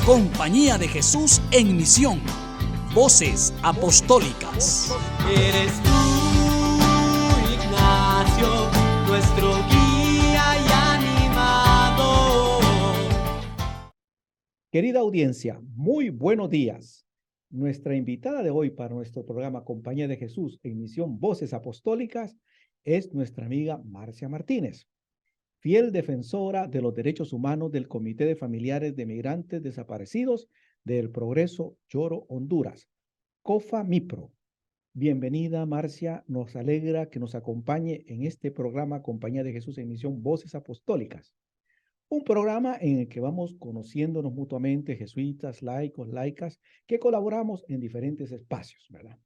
Compañía de Jesús en Misión. Voces Apostólicas. Eres tú, Ignacio, nuestro guía y animador. Querida audiencia, muy buenos días. Nuestra invitada de hoy para nuestro programa Compañía de Jesús en Misión Voces Apostólicas es nuestra amiga Marcia Martínez, fiel defensora de los derechos humanos del Comité de Familiares de Migrantes Desaparecidos del Progreso Lloro Honduras, COFA-MIPRO. Bienvenida, Marcia. Nos alegra que nos acompañe en este programa Compañía de Jesús en Misión Voces Apostólicas. Un programa en el que vamos conociéndonos mutuamente, jesuitas, laicos, laicas, que colaboramos en diferentes espacios, ¿verdad?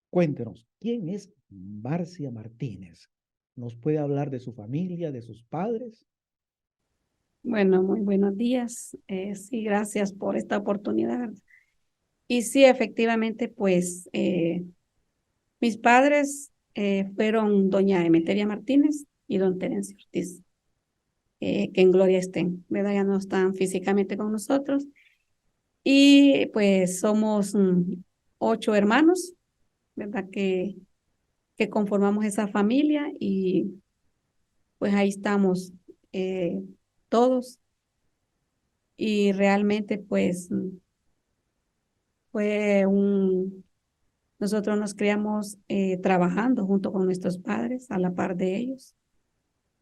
Cuéntenos, ¿quién es Marcia Martínez? ¿Nos puede hablar de su familia, de sus padres? Bueno, muy buenos días. Sí, gracias por esta oportunidad. Y sí, efectivamente, pues mis padres fueron doña Emeteria Martínez y don Terencio Ortiz, que en gloria estén, ¿verdad? Ya no están físicamente con nosotros. Y pues somos 8 hermanos, ¿verdad? Que conformamos esa familia y pues ahí estamos todos. Y realmente pues nosotros nos criamos trabajando junto con nuestros padres a la par de ellos.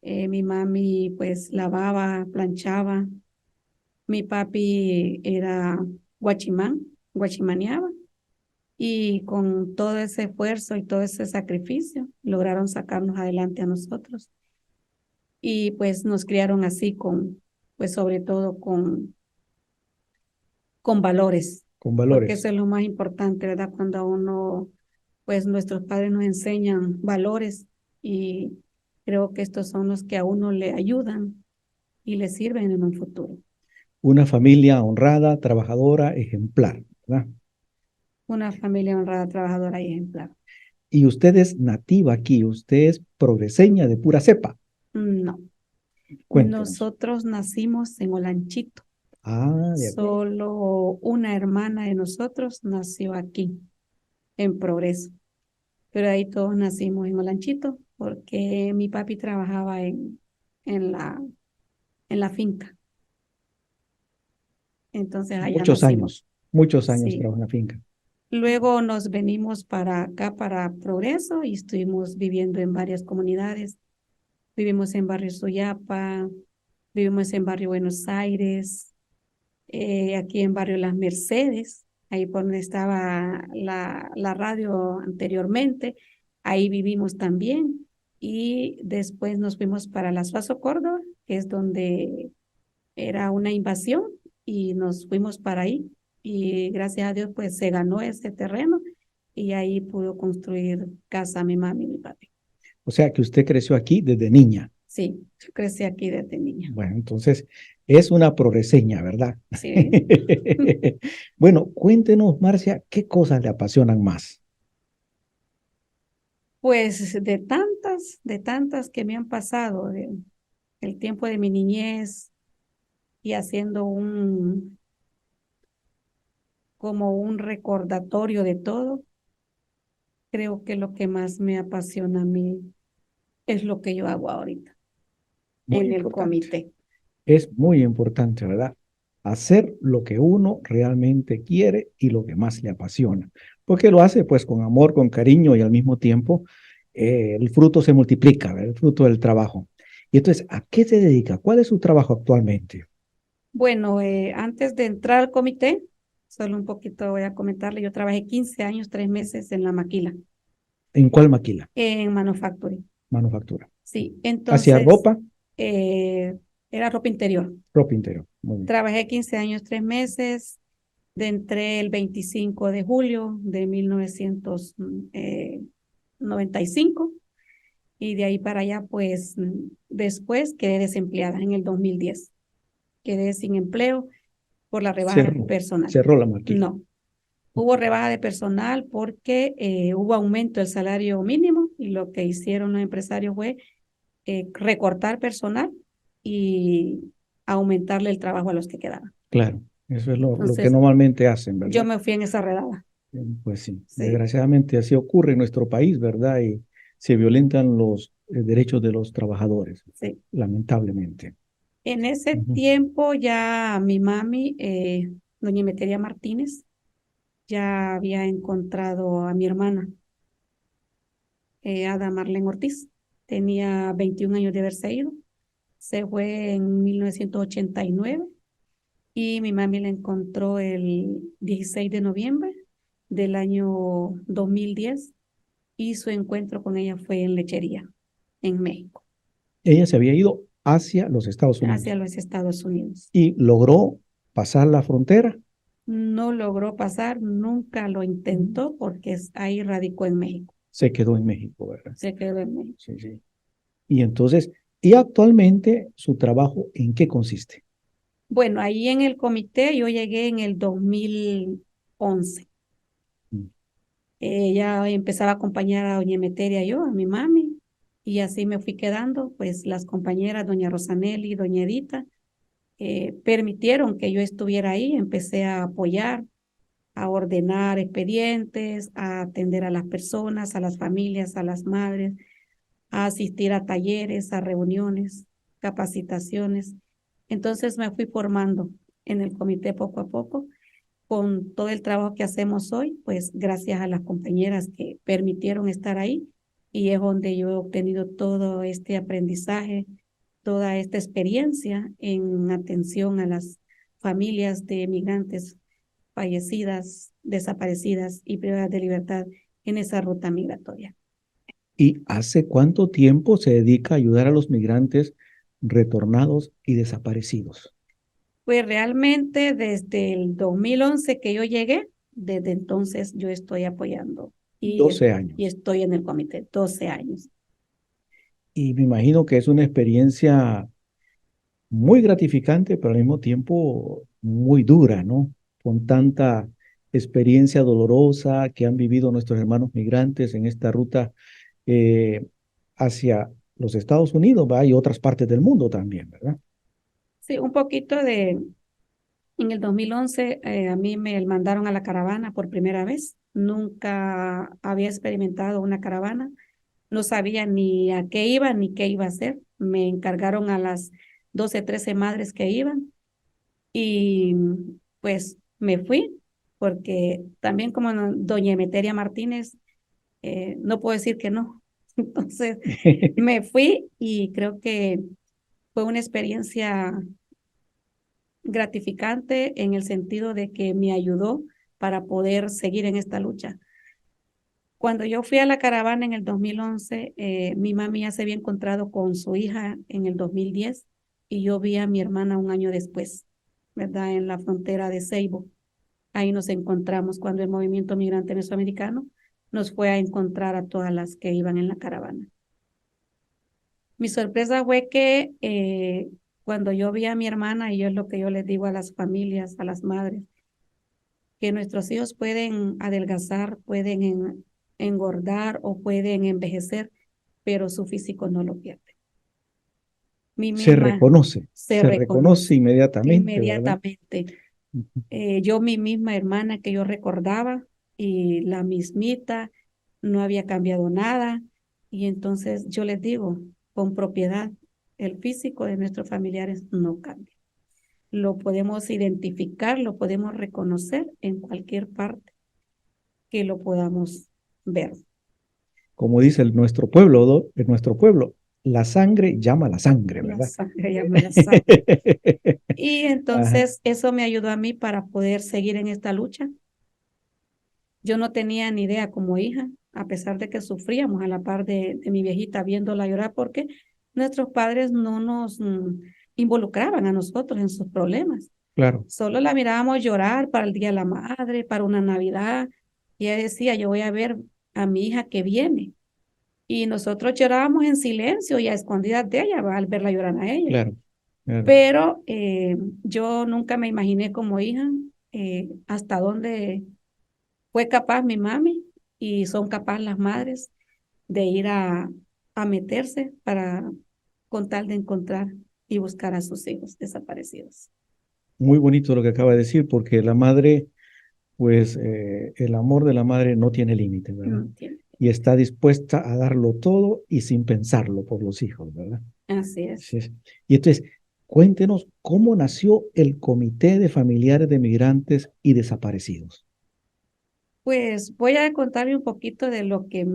Mi mami pues lavaba, planchaba. Mi papi era guachimaneaba. Y con todo ese esfuerzo y todo ese sacrificio lograron sacarnos adelante a nosotros. Y pues nos criaron así pues sobre todo con valores. Con Porque valores. eso es lo más importante, ¿verdad? Cuando a uno, pues nuestros padres nos enseñan valores y creo que estos son los que a uno le ayudan y le sirven en un futuro. Una familia honrada, trabajadora, ejemplar, ¿verdad? Una familia honrada, trabajadora y ejemplar. Y usted es nativa aquí, usted es progreseña de pura cepa. No. Cuéntenos. Nosotros nacimos en Olanchito. De acuerdo. Solo una hermana de nosotros nació aquí, en Progreso. Pero ahí todos nacimos en Olanchito porque mi papi trabajaba en la finca. Entonces allá nacimos. Muchos años Sí. trabajó en la finca. Luego nos venimos para acá, para Progreso, y estuvimos viviendo en varias comunidades. Vivimos en Barrio Suyapa, vivimos en Barrio Buenos Aires, aquí en Barrio Las Mercedes, ahí por donde estaba la radio anteriormente, ahí vivimos también. Y después nos fuimos para la Suazo, Córdoba, que es donde era una invasión, y nos fuimos para ahí. Y gracias a Dios, pues se ganó ese terreno y ahí pudo construir casa mi mami y mi papi. O sea que usted creció aquí desde niña. Sí, yo crecí aquí desde niña. Bueno, entonces es una progreseña, ¿verdad? Sí. Bueno, cuéntenos, Marcia, ¿qué cosas le apasionan más? Pues de tantas que me han pasado, el tiempo de mi niñez y haciendo como un recordatorio de todo, creo que lo que más me apasiona a mí es lo que yo hago ahorita Muy en el importante. comité. Es muy importante, ¿verdad? Hacer lo que uno realmente quiere y lo que más le apasiona. Porque lo hace pues con amor, con cariño y al mismo tiempo el fruto se multiplica, ¿verdad? El fruto del trabajo. Y entonces, ¿a qué se dedica? ¿Cuál es su trabajo actualmente? Bueno, antes de entrar al comité, solo un poquito voy a comentarle, yo trabajé 15 años, 3 meses en la maquila, ¿En cuál maquila? en manufacturing. Manufactura. Sí, ¿Hacia entonces ropa? era ropa interior. Ropa interior. Muy bien. Trabajé 15 años, 3 meses, entré el 25 de julio de 1995 y de ahí para allá, pues después quedé desempleada en el 2010. Quedé sin empleo por la rebaja de personal. Cerró la maquila. No, hubo rebaja de personal porque hubo aumento del salario mínimo y lo que hicieron los empresarios fue recortar personal y aumentarle el trabajo a los que quedaban. Claro, eso es lo que Entonces, normalmente hacen, yo ¿verdad? me fui en esa redada. Pues sí, Sí, desgraciadamente así ocurre en nuestro país, ¿verdad? Y se violentan los derechos de los trabajadores, sí. lamentablemente. En ese Ujú. tiempo ya mi mami, doña Emeteria Martínez, ya había encontrado a mi hermana, Ada Marlene Ortiz. Tenía 21 años de haberse ido. Se fue en 1989 y mi mami la encontró el 16 de noviembre del año 2010 y su encuentro con ella fue en Lechería, en México, Ella se había ido hacia los Estados Unidos hacia los Estados Unidos. y logró pasar la frontera. No logró pasar, nunca lo intentó porque ahí radicó en México. Se quedó en México, ¿verdad? Se quedó en México. Sí, sí. Y entonces, ¿y actualmente su trabajo en qué consiste? Bueno, ahí en el comité yo llegué en el 2011. Mm. Ya empezaba a acompañar a doña Emeteria yo, a mi mami, y así me fui quedando, pues las compañeras, doña Rosanelli, doña Edita, permitieron que yo estuviera ahí, empecé a apoyar, a ordenar expedientes, a atender a las personas, a las familias, a las madres, a asistir a talleres, a reuniones, capacitaciones. Entonces me fui formando en el comité poco a poco con todo el trabajo que hacemos hoy, pues gracias a las compañeras que permitieron estar ahí y es donde yo he obtenido todo este aprendizaje, toda esta experiencia en atención a las familias de migrantes fallecidas, desaparecidas y privadas de libertad en esa ruta migratoria. ¿Y hace cuánto tiempo se dedica a ayudar a los migrantes retornados y desaparecidos? Pues realmente desde el 2011 que yo llegué, desde entonces yo estoy apoyando y 12 años. estoy en el comité, 12 años. Y me imagino que es una experiencia muy gratificante, pero al mismo tiempo muy dura, ¿no? Con tanta experiencia dolorosa que han vivido nuestros hermanos migrantes en esta ruta eh, hacia los Estados Unidos, ¿va? Y otras partes del mundo también, ¿verdad? Sí, un poquito en el 2011 a mí me mandaron a la caravana por primera vez. Nunca había experimentado una caravana. No sabía ni a qué iba ni qué iba a hacer. Me encargaron a las 12, 13 madres que iban y pues me fui porque también como doña Emeteria Martínez, no puedo decir que no. Entonces me fui y creo que fue una experiencia gratificante en el sentido de que me ayudó para poder seguir en esta lucha. Cuando yo fui a la caravana en el 2011, mi mami ya se había encontrado con su hija en el 2010 y yo vi a mi hermana un año después, ¿verdad? En la frontera de Ceibo. Ahí nos encontramos cuando el movimiento migrante mesoamericano nos fue a encontrar a todas las que iban en la caravana. Mi sorpresa fue que cuando yo vi a mi hermana, y yo es lo que yo les digo a las familias, a las madres, que nuestros hijos pueden adelgazar, pueden engordar o pueden envejecer, pero su físico no lo pierde. Mi misma se se reconoce reconoce inmediatamente, ¿verdad? inmediatamente. Ujú. Yo mi misma hermana que yo recordaba y la mismita no había cambiado nada y entonces yo les digo con propiedad, el físico de nuestros familiares no cambia. Lo podemos identificar, lo podemos reconocer en cualquier parte que lo podamos ver. Como dice nuestro pueblo, la sangre llama a la sangre, La ¿verdad? sangre llama la sangre. Y Ajá, entonces eso me ayudó a mí para poder seguir en esta lucha. Yo no tenía ni idea como hija, a pesar de que sufríamos a la par de mi viejita viéndola llorar porque nuestros padres no nos involucraban a nosotros en sus problemas. claro. Solo la mirábamos llorar para el Día de la Madre, para una Navidad. Y ella decía, yo voy a ver a mi hija que viene. Y nosotros llorábamos en silencio y a escondidas de ella al verla llorar a ella. Claro, claro. Pero yo nunca me imaginé como hija hasta dónde fue capaz mi mami y son capaces las madres de ir a meterse para con tal de encontrar y buscar a sus hijos desaparecidos. Muy bonito lo que acaba de decir, porque la madre, pues el amor de la madre no tiene límite, ¿verdad? No tiene. Y está dispuesta a darlo todo y sin pensarlo por los hijos, ¿verdad? Así es. Así es. Y entonces, cuéntenos cómo nació el Comité de Familiares de Migrantes y Desaparecidos. Pues voy a contarle un poquito de lo que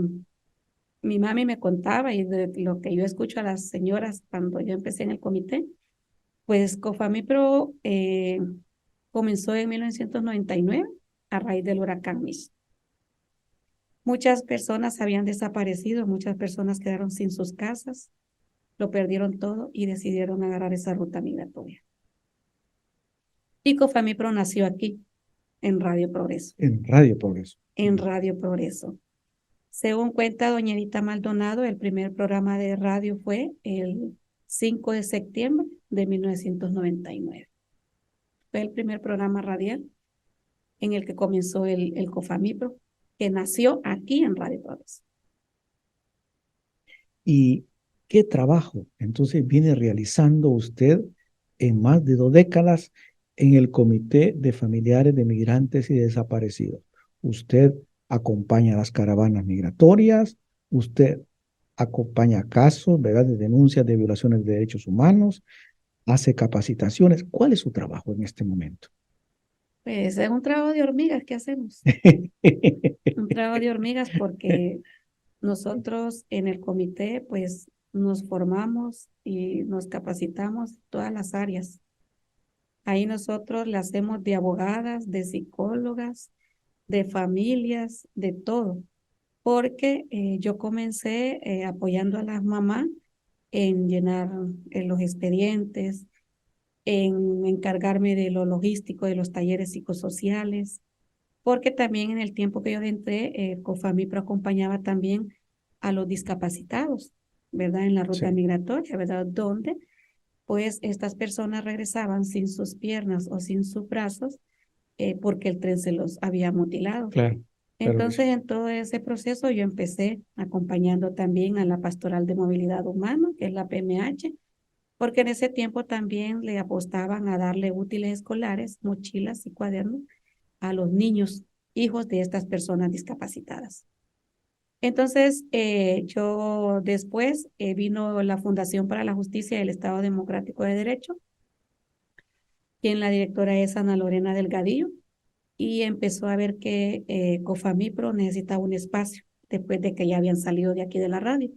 mi mami me contaba y de lo que yo escucho a las señoras cuando yo empecé en el comité. Pues COFAMIPRO comenzó en 1999 a raíz del huracán Mitch. Muchas personas habían desaparecido, muchas personas quedaron sin sus casas, lo perdieron todo y decidieron agarrar esa ruta migratoria. Y COFAMIPRO nació aquí, en Radio Progreso. En Radio Progreso. En Radio Progreso. Según cuenta doña Edita Maldonado, el primer programa de radio fue el 5 de septiembre de 1999. Fue el primer programa radial en el que comenzó el COFAMIPRO, que nació aquí en Radio Progreso. ¿Y qué trabajo entonces viene realizando usted en más de 2 décadas en el Comité de Familiares de Migrantes y Desaparecidos? Usted acompaña las caravanas migratorias, usted acompaña casos, ¿verdad?, de denuncias de violaciones de derechos humanos, hace capacitaciones. ¿Cuál es su trabajo en este momento? Pues es un trabajo de hormigas que hacemos. Un trabajo de hormigas porque nosotros en el comité pues nos formamos y nos capacitamos en todas las áreas. Ahí nosotros le hacemos de abogadas, de psicólogas, de familias, de todo. Porque yo comencé apoyando a las mamás en llenar los expedientes, en encargarme de lo logístico, de los talleres psicosociales, porque también en el tiempo que yo entré, COFAMIPRO acompañaba también a los discapacitados, ¿verdad? En la ruta Sí. migratoria, ¿verdad? Donde pues estas personas regresaban sin sus piernas o sin sus brazos porque el tren se los había mutilado. Claro, claro que sí. Entonces, en todo ese proceso yo empecé acompañando también a la Pastoral de Movilidad Humana, que es la PMH, porque en ese tiempo también le apostaban a darle útiles escolares, mochilas y cuadernos a los niños, hijos de estas personas discapacitadas. Entonces, yo después vino la Fundación para la Justicia y el Estado Democrático de Derecho, quien la directora es Ana Lorena Delgadillo, y empezó a ver que COFAMIPRO necesitaba un espacio después de que ya habían salido de aquí de la radio.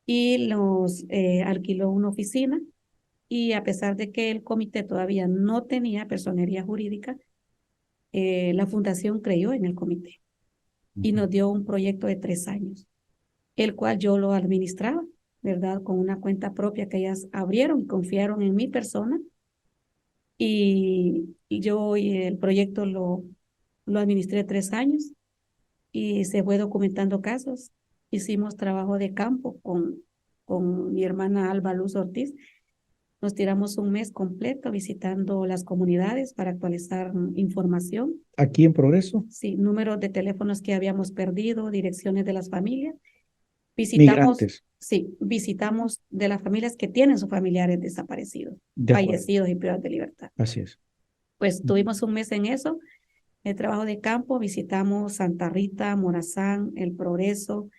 Y nos alquiló una oficina y a pesar de que el comité todavía no tenía personería jurídica, la fundación creyó en el comité y nos dio un proyecto de 3 años, el cual yo lo administraba, ¿verdad? Con una cuenta propia que ellas abrieron y confiaron en mi persona. Y yo el proyecto lo administré 3 años y se fue documentando casos. Hicimos trabajo de campo con mi hermana Alba Luz Ortiz. Nos tiramos un mes completo visitando las comunidades para actualizar información. ¿Aquí en Progreso? Sí, números de teléfonos que habíamos perdido, direcciones de las familias. Visitamos, Migrantes. sí, visitamos de las familias que tienen sus familiares desaparecidos, De acuerdo. fallecidos y privados de libertad. Así es. Pues tuvimos un mes en eso, el trabajo de campo, visitamos Santa Rita, Morazán, El Progreso,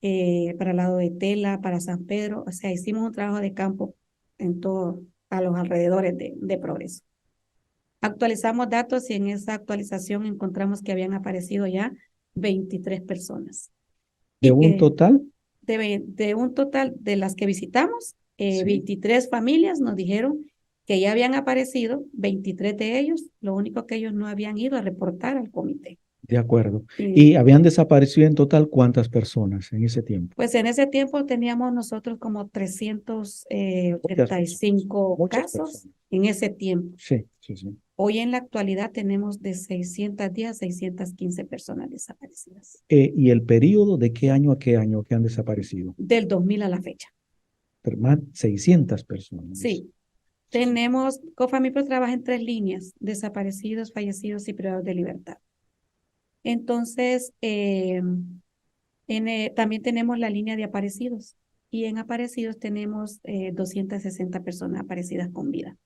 para el lado de Tela, para San Pedro, o sea, hicimos un trabajo de campo en todo, a los alrededores de Progreso. Actualizamos datos y en esa actualización encontramos que habían aparecido ya 23 personas. ¿De Y un que total? de un total de las que visitamos, Sí. 23 familias nos dijeron que ya habían aparecido, 23 de ellos, lo único que ellos no habían ido a reportar al comité. De acuerdo. Y ¿Y habían desaparecido en total cuántas personas en ese tiempo? pues en ese tiempo teníamos nosotros como 335 Muchas casos personas. en ese tiempo. Sí, sí, sí. Hoy en la actualidad tenemos de 610 a 615 personas desaparecidas. ¿Y el periodo de qué año a qué año que han desaparecido? Del 2000 a la fecha. Más 600 personas. Sí. Tenemos, COFAMIPRO trabaja en 3 líneas: desaparecidos, fallecidos y privados de libertad. Entonces, también tenemos la línea de aparecidos. y en Aparecidos tenemos 260 personas aparecidas con vida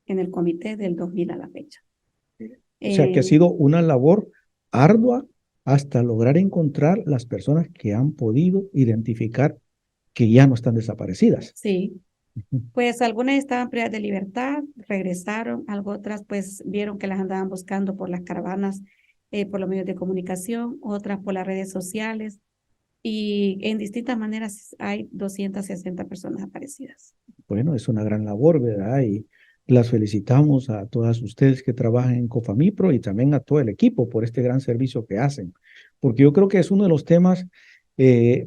en el comité del 2000 a la fecha. O sea que ha Eh, sido una labor ardua hasta lograr encontrar las personas que han podido identificar que ya no están desaparecidas. sí, Ujú. pues algunas estaban privadas de libertad, regresaron, algo otras pues vieron que las andaban buscando por las caravanas, por los medios de comunicación, otras por las redes sociales, y en distintas maneras hay 260 personas aparecidas. Bueno, es una gran labor, ¿verdad? Y las felicitamos a todas ustedes que trabajan en Cofamipro y también a todo el equipo por este gran servicio que hacen, porque yo creo que es uno de los temas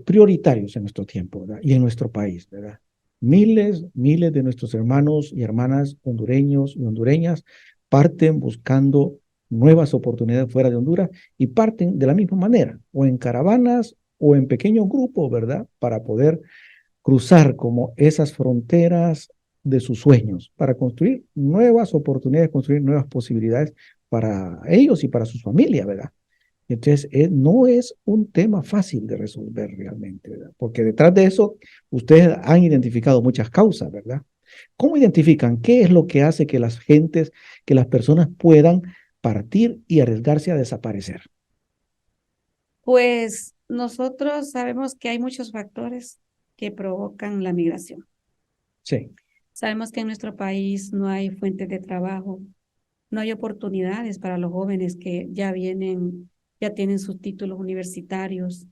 prioritarios en nuestro tiempo, ¿verdad? Y en nuestro país, ¿verdad? Miles de nuestros hermanos y hermanas hondureños y hondureñas parten buscando nuevas oportunidades fuera de Honduras y parten de la misma manera, o en caravanas o en pequeños grupos, ¿verdad? Para poder cruzar como esas fronteras de sus sueños, para construir nuevas oportunidades, construir nuevas posibilidades para ellos y para sus familias, ¿verdad? Entonces, no es un tema fácil de resolver realmente, ¿verdad? Porque detrás de eso, ustedes han identificado muchas causas, ¿verdad? ¿Cómo identifican qué es lo que hace que las gentes, que las personas puedan partir y arriesgarse a desaparecer? Pues nosotros sabemos que hay muchos factores que provocan la migración. Sí, Sabemos que en nuestro país no hay fuentes de trabajo, no hay oportunidades para los jóvenes que ya vienen, ya tienen sus títulos universitarios.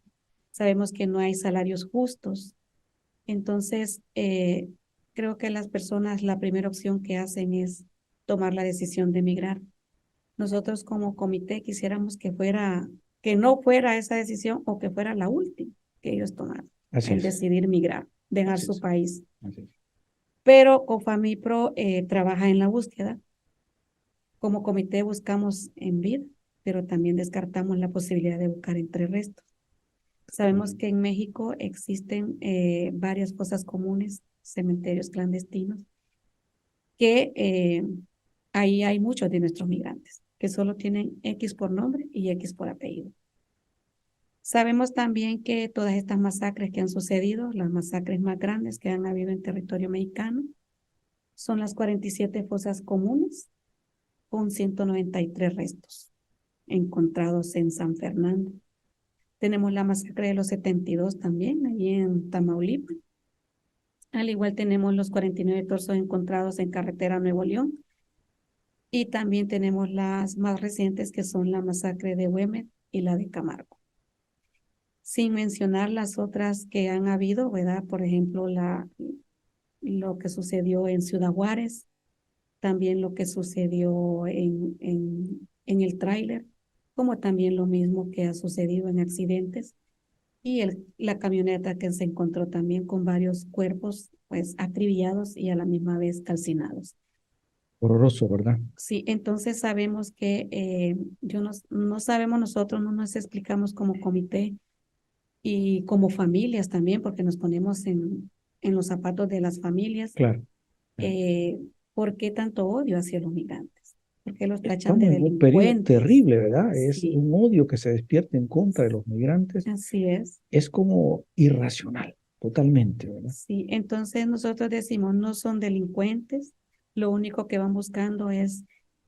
Sabemos que no hay salarios justos. Entonces, creo que las personas la primera opción que hacen es tomar la decisión de emigrar. Nosotros como comité quisiéramos que no fuera esa decisión o que fuera la última que ellos tomaran, así el es, decidir migrar, dejar así su es, país. así es. Pero COFAMIPRO trabaja en la búsqueda. Como comité buscamos en vida, pero también descartamos la posibilidad de buscar entre restos. Sabemos que en México existen varias fosas comunes, cementerios clandestinos, que ahí hay muchos de nuestros migrantes, que solo tienen X por nombre y X por apellido. Sabemos también que todas estas masacres que han sucedido, las masacres más grandes que han habido en territorio mexicano, son las 47 fosas comunes con 193 restos encontrados en San Fernando. Tenemos la masacre de los 72 también, allí en Tamaulipas. Al igual tenemos los 49 torsos encontrados en carretera Nuevo León. Y también tenemos las más recientes, que son la masacre de Güemes y la de Camargo. Sin mencionar las otras que han habido, ¿verdad? Por ejemplo, lo que sucedió en Ciudad Juárez, también lo que sucedió en el tráiler, como también lo mismo que ha sucedido en accidentes, y la camioneta que se encontró también con varios cuerpos pues acribillados y a la misma vez calcinados. Horroroso, ¿verdad? Sí, entonces sabemos que no sabemos nosotros, no nos explicamos como comité y como familias también, porque nos ponemos en los zapatos de las familias, Claro. Claro. ¿Por qué tanto odio hacia los migrantes? ¿Por qué los tachan de Estamos en un periodo delincuentes? terrible, ¿verdad? Es Sí, un odio que se despierta en contra de los migrantes. así es. Es como irracional, totalmente, ¿verdad? Sí, entonces nosotros decimos, no son delincuentes, lo único que van buscando es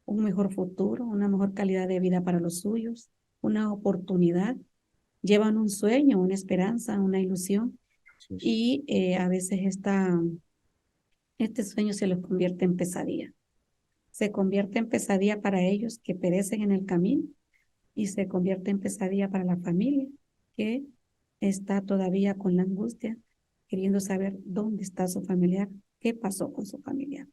un mejor futuro, una mejor calidad de vida para los suyos, una oportunidad, llevan un sueño, una esperanza, una ilusión, Así es. y a veces este sueño se los convierte en pesadilla. Se convierte en pesadilla para ellos que perecen en el camino y se convierte en pesadilla para la familia que está todavía con la angustia, queriendo saber dónde está su familiar, qué pasó con su familiar.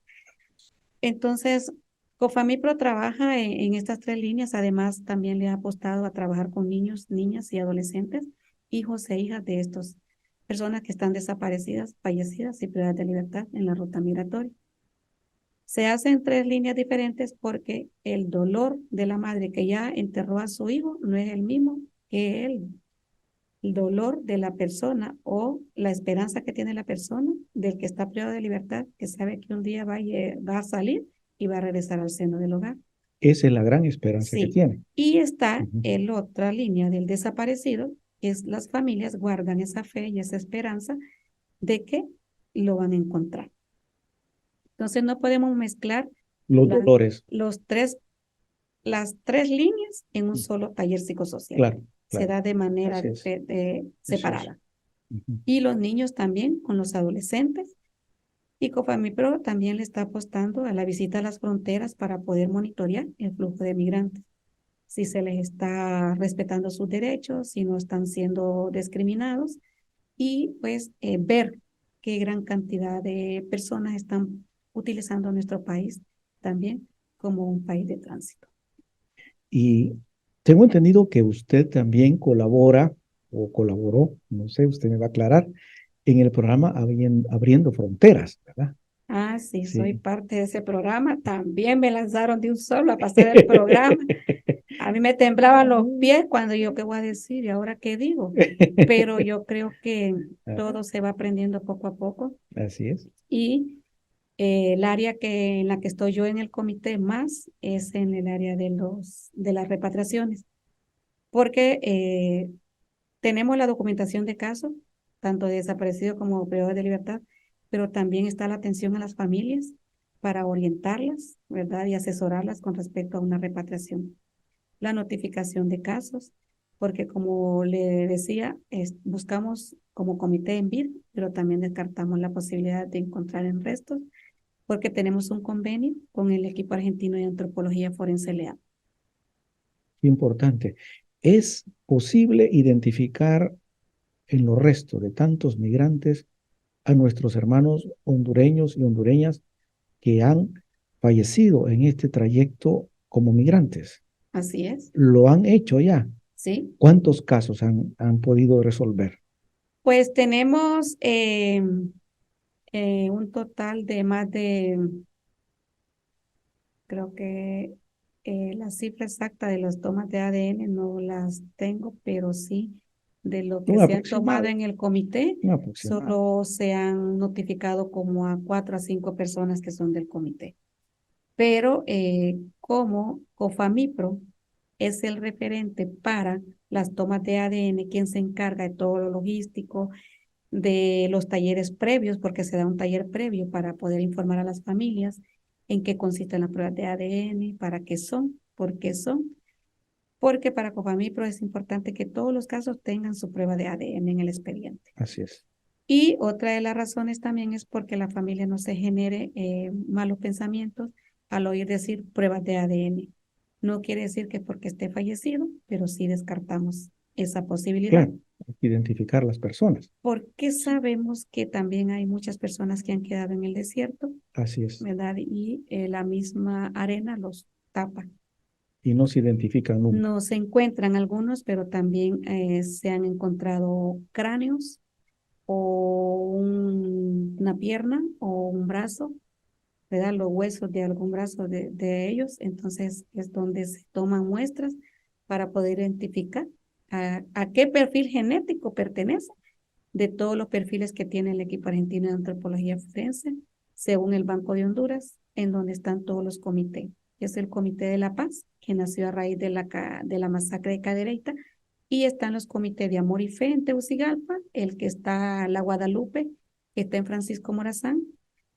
Entonces, COFAMIPRO trabaja en estas tres líneas. Además, también le ha apostado a trabajar con niños, niñas y adolescentes, hijos e hijas de estas personas que están desaparecidas, fallecidas y privadas de libertad en la ruta migratoria. Se hace en tres líneas diferentes porque el dolor de la madre que ya enterró a su hijo no es el mismo que el dolor de la persona o la esperanza que tiene la persona del que está privado de libertad, que sabe que un día va a salir y va a regresar al seno del hogar. Esa es la gran esperanza que Sí, tiene. y está Ujú. el otra línea del desaparecido, las familias guardan esa fe y esa esperanza de que lo van a encontrar. Entonces no podemos mezclar Los la- dolores, las tres líneas en un solo taller psicosocial. claro, Se claro. da de manera Así es. separada. Ujú. Y los niños también con los adolescentes. Y Cofamipro también le está apostando a la visita a las fronteras para poder monitorear el flujo de migrantes. Si se les está respetando sus derechos, si no están siendo discriminados y pues ver qué gran cantidad de personas están utilizando nuestro país también como un país de tránsito. Y tengo entendido que usted también colabora o colaboró, no sé, usted me va a aclarar, en el programa Abriendo Fronteras, ¿verdad? Ah, sí, soy Sí. parte de ese programa. También me lanzaron de un solo a pasar el programa. A mí me temblaban los pies cuando yo, ¿qué voy a decir? ¿Y ahora qué digo? Pero yo creo que Ajá, todo se va aprendiendo poco a poco. así es. Y el área en la que estoy yo en el comité más es en el área de las repatriaciones, porque tenemos la documentación de casos, tanto de desaparecidos como privados de libertad, pero también está la atención a las familias para orientarlas, ¿verdad? Y asesorarlas con respecto a una repatriación. La notificación de casos, porque como le decía, buscamos como comité en vida, pero también descartamos la posibilidad de encontrar en restos, porque tenemos un convenio con el equipo argentino de antropología forense LEA. Importante. ¿Es posible identificar en los restos de tantos migrantes a nuestros hermanos hondureños y hondureñas que han fallecido en este trayecto como migrantes? Así es, ¿Lo han hecho ya? ¿sí? ¿Cuántos casos han podido resolver? Pues tenemos un total de más de, creo que la cifra exacta de las tomas de ADN no las tengo, pero sí de lo que Un se han tomado aproximado, en el comité, un aproximado. solo se han notificado como a 4 a 5 personas que son del comité. Pero como Cofamipro es el referente para las tomas de ADN, quien se encarga de todo lo logístico, de los talleres previos, porque se da un taller previo para poder informar a las familias en qué consisten las pruebas de ADN, para qué son, por qué son, porque para Cofamipro es importante que todos los casos tengan su prueba de ADN en el expediente. Así es. Y otra de las razones también es porque la familia no se genere malos pensamientos al oír decir pruebas de ADN. No quiere decir que porque esté fallecido, pero sí descartamos esa posibilidad. Claro, hay que identificar las personas. Porque sabemos que también hay muchas personas que han quedado en el desierto, Así es. ¿verdad? Y la misma arena los tapa. Y no se identifican nunca. No se encuentran algunos, pero también se han encontrado cráneos o una pierna o un brazo, ¿verdad? Los huesos de algún brazo de ellos. Entonces es donde se toman muestras para poder identificar a qué perfil genético pertenece de todos los perfiles que tiene el equipo argentino de antropología forense, según el Banco de Honduras, en donde están todos los comités. Es el Comité de la Paz, que nació a raíz de la masacre de Cadereyta, y están los comités de Amor y Fe en Tegucigalpa, el que está la Guadalupe, que está en Francisco Morazán,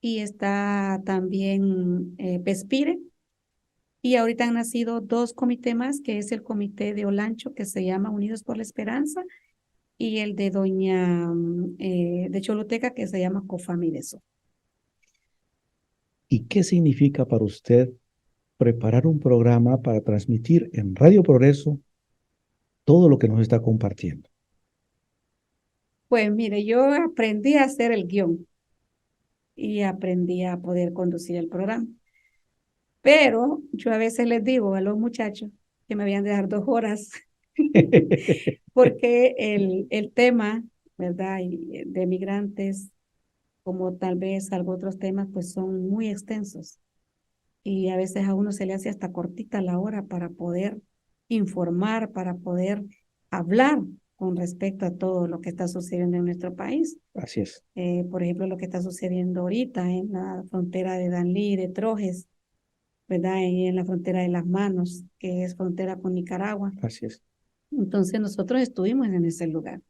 y está también Pespire. Y ahorita han nacido 2 comités más, que es el comité de Olancho, que se llama Unidos por la Esperanza, y el de doña de Choluteca, que se llama Cofamideso. ¿Y qué significa para usted preparar un programa para transmitir en Radio Progreso todo lo que nos está compartiendo? Pues mire, yo aprendí a hacer el guión y aprendí a poder conducir el programa. Pero yo a veces les digo a los muchachos que me habían de dar 2 horas porque el tema, ¿verdad? De migrantes, como tal vez algunos otros temas, pues son muy extensos. Y a veces a uno se le hace hasta cortita la hora para poder informar, para poder hablar con respecto a todo lo que está sucediendo en nuestro país. Así es. Por ejemplo, lo que está sucediendo ahorita en la frontera de Danlí, de Trojes, ¿verdad? Y en la frontera de Las Manos, que es frontera con Nicaragua. Así es. Entonces nosotros estuvimos en ese lugar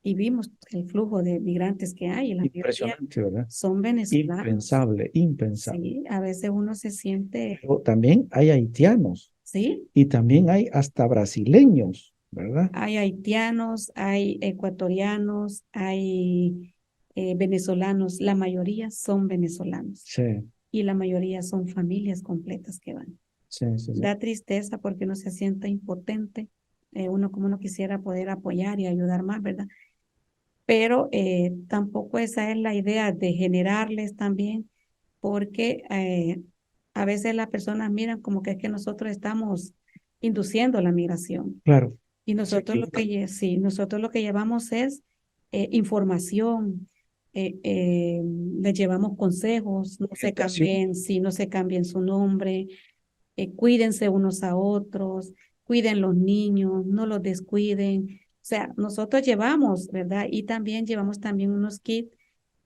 y vimos el flujo de migrantes que hay, y la mayoría Impresionante, ¿verdad? son venezolanos. Impensable, impensable. Sí, a veces uno se siente, Pero también hay haitianos sí, y también hay hasta brasileños, ¿verdad? hay haitianos, hay ecuatorianos, hay venezolanos, la mayoría son venezolanos Sí, y la mayoría son familias completas que van. sí, sí, sí. Da tristeza porque uno se siente impotente, uno como uno quisiera poder apoyar y ayudar más, ¿verdad? Pero tampoco esa es la idea de generarles también, porque a veces las personas miran como que es que nosotros estamos induciendo la migración. Claro, Y se nosotros equivocan. sí, nosotros lo que llevamos es información, les llevamos consejos, no se Orientación. cambien, sí, no se cambien su nombre, cuídense unos a otros, cuiden los niños, no los descuiden. O sea, nosotros llevamos, ¿verdad? Y también llevamos también unos kits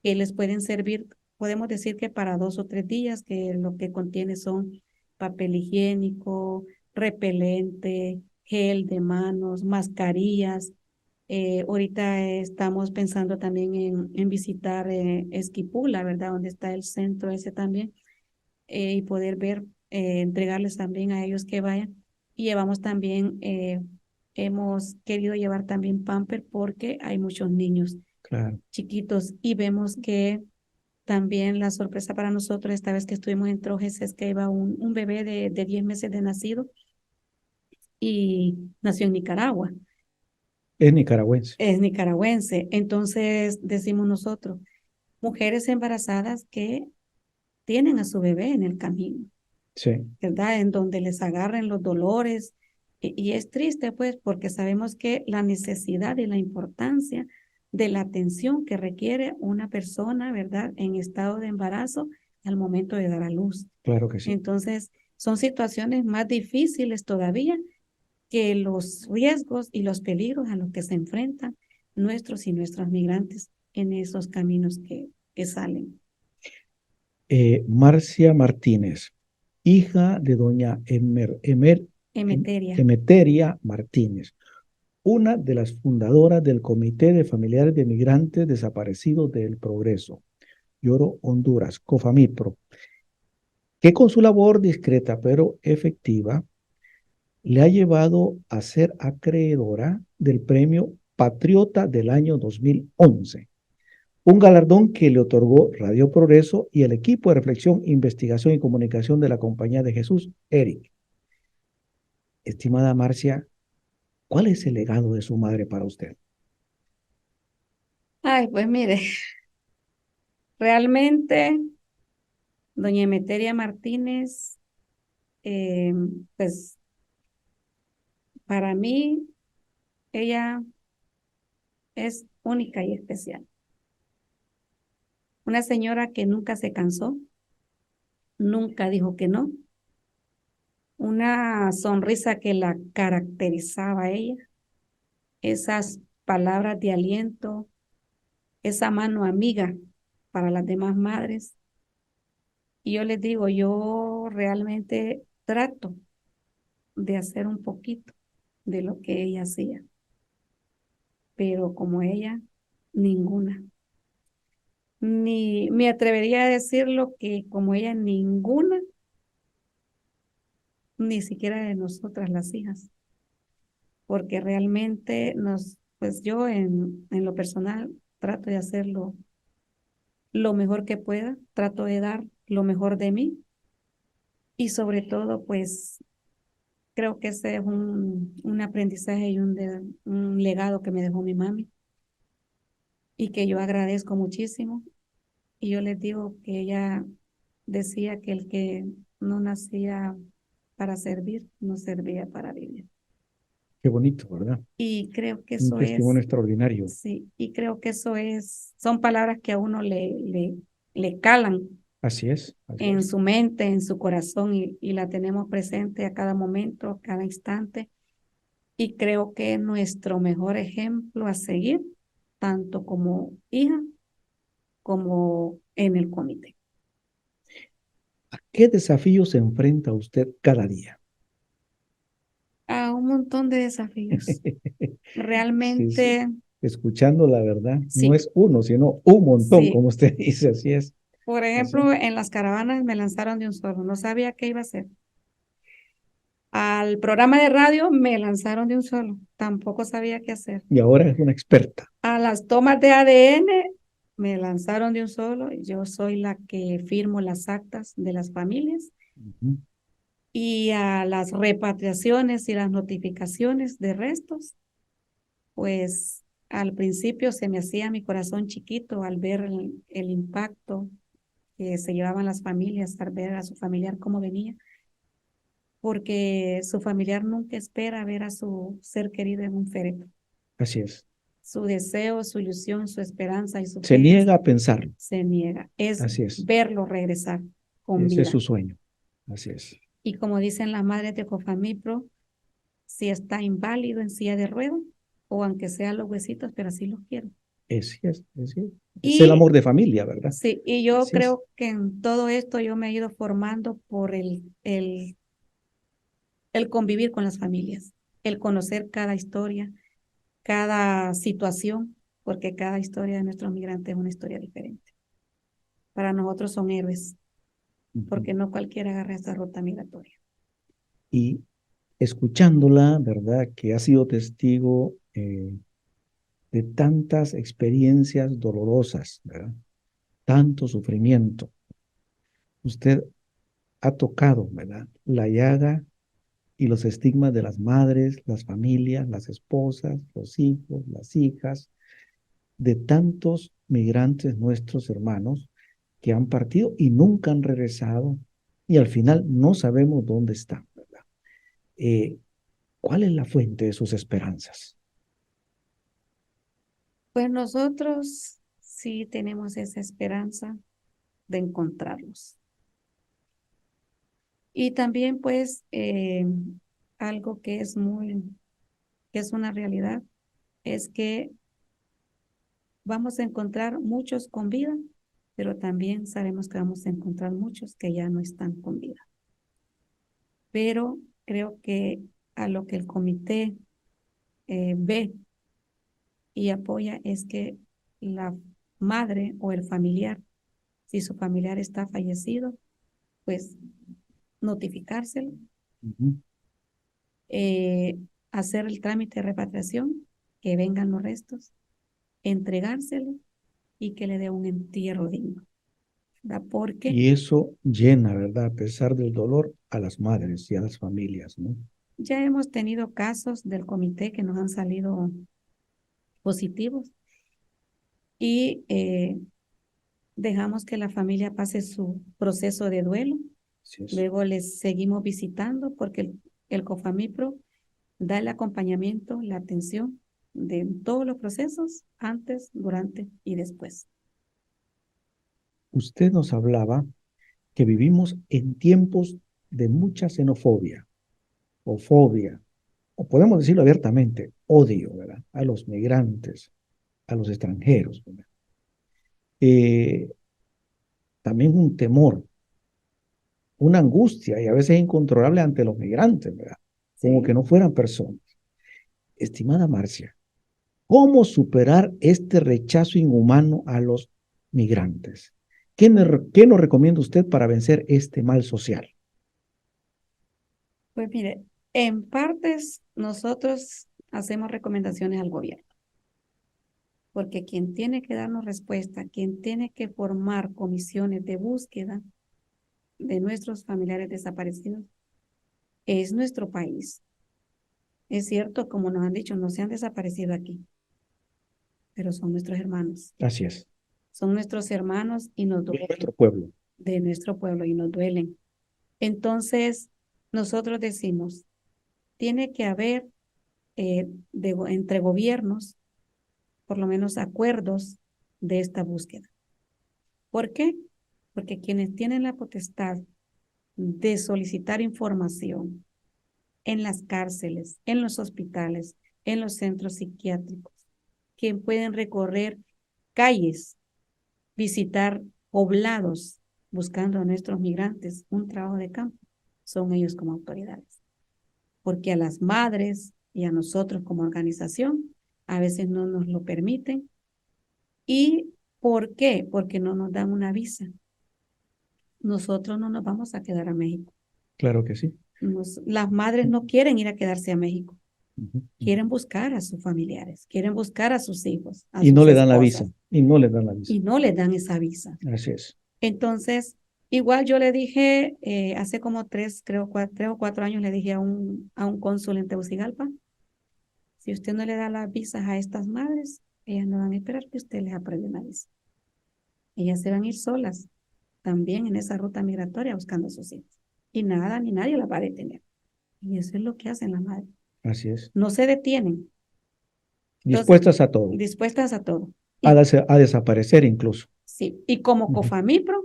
que les pueden servir, podemos decir que para 2 o 3 días, que lo que contiene son papel higiénico, repelente, gel de manos, mascarillas. Ahorita estamos pensando también en visitar Esquipula, ¿verdad? Donde está el centro ese también, y poder ver, entregarles también a ellos que vayan. Y llevamos también, hemos querido llevar también pamper porque hay muchos niños Claro. chiquitos y vemos que también la sorpresa para nosotros esta vez que estuvimos en Trojes es que iba un bebé de 10 meses de nacido y nació en Nicaragua, Es nicaragüense. es nicaragüense. Entonces decimos nosotros, mujeres embarazadas que tienen a su bebé en el camino, Sí, ¿verdad? En donde les agarren los dolores. Y es triste, pues, porque sabemos que la necesidad y la importancia de la atención que requiere una persona, ¿verdad? En estado de embarazo al momento de dar a luz. claro que sí. Entonces, son situaciones más difíciles todavía que los riesgos y los peligros a los que se enfrentan nuestros y nuestras migrantes en esos caminos que salen. Marcia Martínez, hija de doña Emeteria. Emeteria Martínez, una de las fundadoras del Comité de Familiares de Migrantes Desaparecidos del Progreso, Lloro, Honduras, COFAMIPRO, que con su labor discreta pero efectiva le ha llevado a ser acreedora del Premio Patriota del año 2011, un galardón que le otorgó Radio Progreso y el equipo de reflexión, investigación y comunicación de la Compañía de Jesús, ERIC. Estimada Marcia, ¿cuál es el legado de su madre para usted? Ay, pues mire, realmente doña Emeteria Martínez, eh, pues para mí ella es única y especial. Una señora que nunca se cansó, nunca dijo que no, una sonrisa que la caracterizaba a ella, esas palabras de aliento, esa mano amiga para las demás madres. Y yo les digo, yo realmente trato de hacer un poquito de lo que ella hacía, pero como ella, ninguna. Ni me atrevería a decirlo que como ella, ninguna, ni siquiera de nosotras las hijas, porque realmente pues yo en lo personal trato de hacerlo lo mejor que pueda, trato de dar lo mejor de mí y sobre todo pues creo que ese es un aprendizaje y un legado que me dejó mi mami y que yo agradezco muchísimo. Y yo les digo que ella decía que el que no nacía para servir, no servía para vivir. Qué bonito, ¿verdad? Y creo que Un eso testimonio es, extraordinario. sí, y creo que son palabras que a uno le calan Así es, así en es. su mente, en su corazón, y la tenemos presente a cada momento, a cada instante. Y creo que es nuestro mejor ejemplo a seguir, tanto como hija como en el comité. ¿A qué desafío se enfrenta usted cada día? A un Un montón de desafíos. Sí, sí. Realmente, Escuchando la verdad, no sí, es uno, sino un montón, sí. como usted dice, así es. Por Así. ejemplo, en las caravanas me lanzaron de un solo, no sabía qué iba a hacer. Al programa de radio me lanzaron de un solo, tampoco sabía qué hacer. Y ahora es una experta. A las tomas de ADN me lanzaron de un solo, yo soy la que firmo las actas de las familias. Ujú. Y a las repatriaciones y las notificaciones de restos, pues al principio se me hacía mi corazón chiquito al ver el impacto que se llevaban las familias, al ver a su familiar cómo venía, porque su familiar nunca espera ver a su ser querido en un féretro. Así es. Su deseo, su ilusión, su esperanza y su Se fe niega a pensarlo. se niega, es Así es. verlo regresar con Ese es vida. su sueño. Así es. Y como dicen las madres de Cofamipro, si está inválido en silla de ruedas, o aunque sean los huesitos, pero así los quiero. Así es. Así es. Es el Y amor de familia, ¿verdad? sí, y yo Así es. creo que en todo esto yo me he ido formando por el convivir con las familias, el conocer cada historia, cada situación, porque cada historia de nuestros migrantes es una historia diferente. Para nosotros son héroes, Ujú. porque no cualquiera agarra esta ruta migratoria. Y escuchándola, ¿verdad? Que ha sido testigo de tantas experiencias dolorosas, ¿verdad? Tanto sufrimiento. Usted ha tocado, ¿verdad? La llaga y los estigmas de las madres, las familias, las esposas, los hijos, las hijas, de tantos migrantes nuestros hermanos que han partido y nunca han regresado y al final no sabemos dónde están, ¿verdad? Eh, ¿Cuál es la fuente de sus esperanzas? Pues nosotros sí tenemos esa esperanza de encontrarlos. Y también pues algo que que es una realidad, es que vamos a encontrar muchos con vida, pero también sabemos que vamos a encontrar muchos que ya no están con vida. Pero creo que a lo que el comité ve y apoya es que la madre o el familiar, si su familiar está fallecido, pues notificárselo, Ujú. eh, hacer el trámite de repatriación, que vengan los restos, entregárselo y que le dé un entierro digno, ¿verdad? Porque Y eso llena, ¿verdad? A pesar del dolor, a las madres y a las familias, ¿no? ya hemos tenido casos del comité que nos han salido positivos y dejamos que la familia pase su proceso de duelo. Así es. Luego les seguimos visitando porque el COFAMIPRO da el acompañamiento, la atención de todos los procesos antes, durante y después. Usted nos hablaba que vivimos en tiempos de mucha xenofobia o fobia, o podemos decirlo abiertamente, odio, ¿verdad? A los migrantes, a los extranjeros, ¿verdad? Eh, También un temor, una angustia y a veces incontrolable ante los migrantes, ¿verdad? Como que Sí. no fueran personas. Estimada Marcia, ¿cómo superar este rechazo inhumano a los migrantes? ¿Qué nos recomienda usted para vencer este mal social? Pues mire, en partes nosotros hacemos recomendaciones al gobierno, porque quien tiene que darnos respuesta, quien tiene que formar comisiones de búsqueda de nuestros familiares desaparecidos, es nuestro país. Es cierto, como nos han dicho, no se han desaparecido aquí, pero son nuestros hermanos. Así es, Son nuestros hermanos y nos de duelen, nuestro pueblo. de nuestro pueblo y nos duelen. Entonces, nosotros decimos, tiene que haber entre gobiernos, por lo menos acuerdos de esta búsqueda. ¿Por qué? Porque quienes tienen la potestad de solicitar información en las cárceles, en los hospitales, en los centros psiquiátricos, quien pueden recorrer calles, visitar poblados buscando a nuestros migrantes un trabajo de campo, son ellos como autoridades. porque a las madres y a nosotros como organización a veces no nos lo permiten. ¿Y por qué? Porque no nos dan una visa. Nosotros no nos vamos a quedar a México. Claro que sí. Las madres no quieren ir a quedarse a México. Ujú. Quieren buscar a sus familiares, quieren buscar a sus hijos, a Y no sus le dan la esposas, visa. Y no le dan la visa. y no les dan esa visa. Así es. Entonces, igual yo le dije, hace como 3 o 4 años le dije a un cónsul en Tegucigalpa, si usted no le da las visas a estas madres, ellas no van a esperar que usted les apruebe una visa. Ellas se van a ir solas también en esa ruta migratoria buscando a sus hijos. Y nada, ni nadie las va a detener. Y eso es lo que hacen las madres. Así es. No se detienen. Entonces, Dispuestas a todo. dispuestas a todo. A desaparecer incluso. Sí, y como Ujú. COFAMIPRO,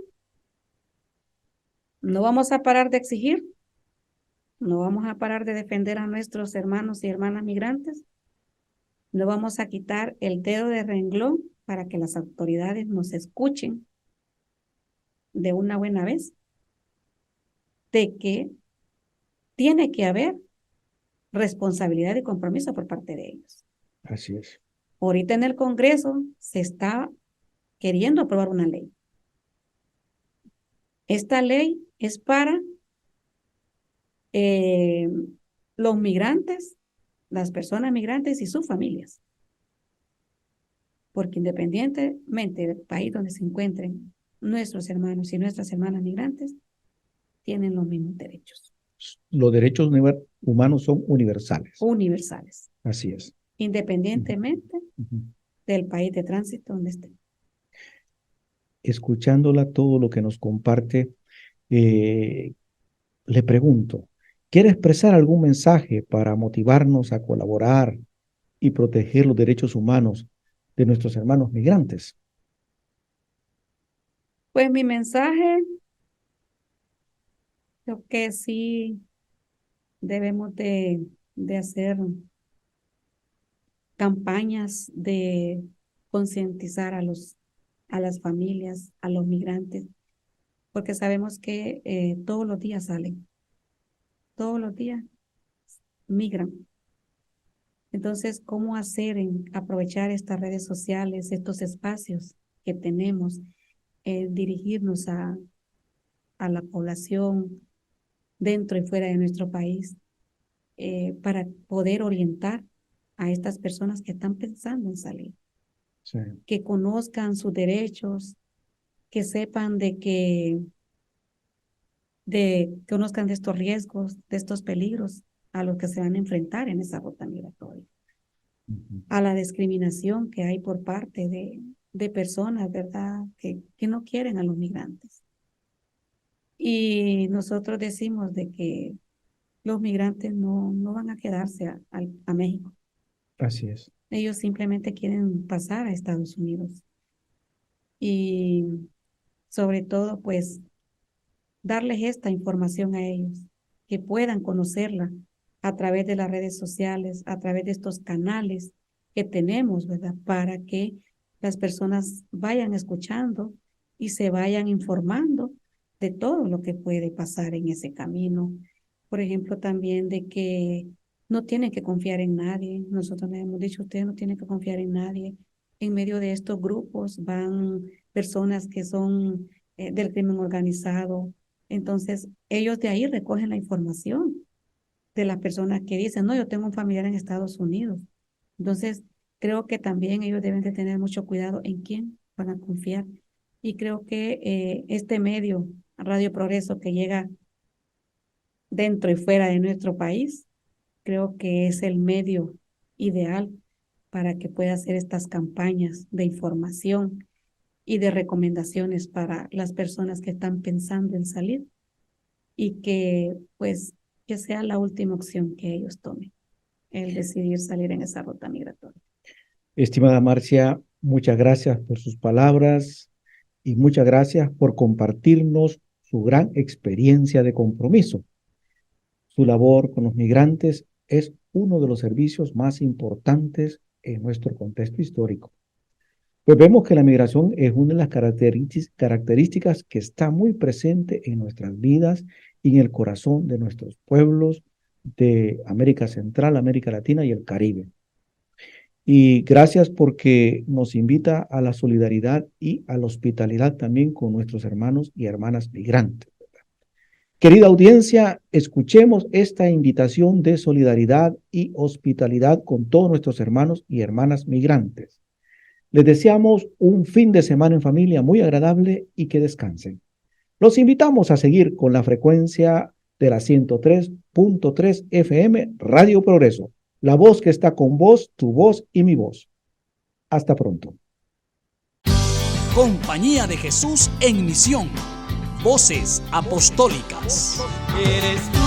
no vamos a parar de exigir, no vamos a parar de defender a nuestros hermanos y hermanas migrantes, no vamos a quitar el dedo de renglón para que las autoridades nos escuchen de una buena vez, de que tiene que haber responsabilidad y compromiso por parte de ellos. Así es. Ahorita en el Congreso se está queriendo aprobar una ley. Esta ley es para los migrantes, las personas migrantes y sus familias. Porque independientemente del país donde se encuentren nuestros hermanos y nuestras hermanas migrantes, tienen los mismos derechos. Los derechos humanos son universales. Universales. Así es. Independientemente Ujú. del país de tránsito donde estén. Escuchándola todo lo que nos comparte, le pregunto, ¿quiere expresar algún mensaje para motivarnos a colaborar y proteger los derechos humanos de nuestros hermanos migrantes? Pues mi mensaje, creo que sí debemos de hacer campañas de concientizar a las familias, a los migrantes, porque sabemos que todos los días salen, todos los días migran. Entonces, ¿cómo hacer aprovechar estas redes sociales, estos espacios que tenemos, dirigirnos a la población dentro y fuera de nuestro país, para poder orientar a estas personas que están pensando en salir? Sí. Que conozcan sus derechos, que sepan conozcan de estos riesgos, de estos peligros a los que se van a enfrentar en esa ruta migratoria, Ujú. a la discriminación que hay por parte de personas, ¿verdad?, que no quieren a los migrantes. Y nosotros decimos de que los migrantes no van a quedarse a México. Así es. Ellos simplemente quieren pasar a Estados Unidos. Y sobre todo, pues, darles esta información a ellos, que puedan conocerla a través de las redes sociales, a través de estos canales que tenemos, ¿verdad? Para que las personas vayan escuchando y se vayan informando de todo lo que puede pasar en ese camino. Por ejemplo, también de que no tienen que confiar en nadie. Nosotros les hemos dicho, ustedes no tienen que confiar en nadie. En medio de estos grupos van personas que son del crimen organizado. Entonces, ellos de ahí recogen la información de las personas que dicen, no, yo tengo un familiar en Estados Unidos. Entonces, creo que también ellos deben de tener mucho cuidado en quién van a confiar. Y creo que este medio, Radio Progreso, que llega dentro y fuera de nuestro país, creo que es el medio ideal para que pueda hacer estas campañas de información y de recomendaciones para las personas que están pensando en salir, y que pues que sea la última opción que ellos tomen, el decidir salir en esa ruta migratoria. Estimada Marcia, muchas gracias por sus palabras y muchas gracias por compartirnos su gran experiencia de compromiso. Su labor con los migrantes es uno de los servicios más importantes en nuestro contexto histórico. Pues vemos que la migración es una de las características que está muy presente en nuestras vidas y en el corazón de nuestros pueblos, de América Central, América Latina y el Caribe. Y gracias porque nos invita a la solidaridad y a la hospitalidad también con nuestros hermanos y hermanas migrantes. Querida audiencia, escuchemos esta invitación de solidaridad y hospitalidad con todos nuestros hermanos y hermanas migrantes. Les deseamos un fin de semana en familia muy agradable y que descansen. Los invitamos a seguir con la frecuencia de la 103.3 FM Radio Progreso, la voz que está con vos, tu voz y mi voz. Hasta pronto. Compañía de Jesús en Misión. Voces Apostólicas. Eres tú.